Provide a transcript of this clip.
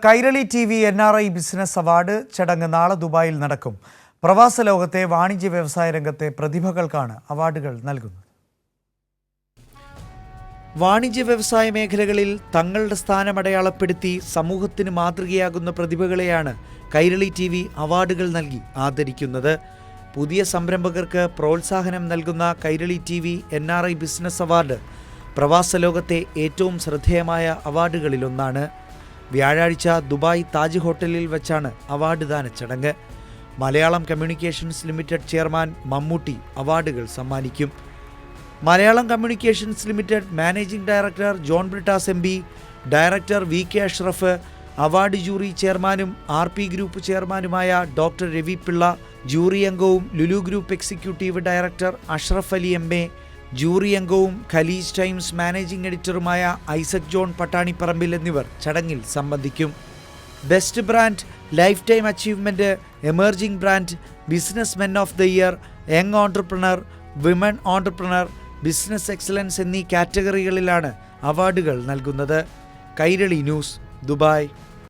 Kairali TV NRI business award ചടങ്ങ് നാളെ ദുബായിൽ നടക്കും. പ്രവാസ ലോകത്തെ വാണിജ്യ വ്യവസായ രംഗത്തെ പ്രതിഭകൾക്കാണ് അവാർഡുകൾ നൽകുന്നത്. വാണിജ്യ വ്യവസായ മേഖലകളിൽ തങ്ങളുടെ സ്ഥാനമടയാളപ്പെടുത്തി സമൂഹത്തിന് മാതൃകയാകുന്ന പ്രതിഭകളെയാണ് കൈരളി TV അവാർഡുകൾ നൽകി ആദരിക്കുന്നത്. പുതിയ സംരംഭകർക്ക് പ്രോത്സാഹനം നൽകുന്ന Kairali TV NRI business award പ്രവാസ ലോകത്തെ ഏറ്റവും ശ്രദ്ധേയമായ അവാർഡുകളിലൊന്നാണ്. വ്യാഴാഴ്ച ദുബായ് താജ് ഹോട്ടലിൽ വെച്ചാണ് അവാർഡ് ദാന ചടങ്ങ്. Malayalam communications limited chairman Mammootty അവാർഡുകൾ സമ്മാനിക്കും. Malayalam communications limited managing director John Brittas MP, director VK Ashraf, award jury ചെയർമാനും RP ഗ്രൂപ്പ് ചെയർമാനുമായ ഡോക്ടർ രവി പിള്ള, ജൂറി അംഗവും Lulu group executive director Ashraf Ali MA, jury അംഗവും ഖലീജ് ടൈംസ് മാനേജിംഗ് എഡിറ്ററുമായ ഐസക് ജോൺ പട്ടാണിപ്പറമ്പിൽ എന്നിവർ ചടങ്ങിൽ സംബന്ധിക്കും. Best brand, life time achievement, emerging brand, business men of the year, young entrepreneur, women entrepreneur, business excellence എന്നീ കാറ്റഗറികളിലാണ് അവാർഡുകൾ നൽകുന്നത്. Kairali news, Dubai.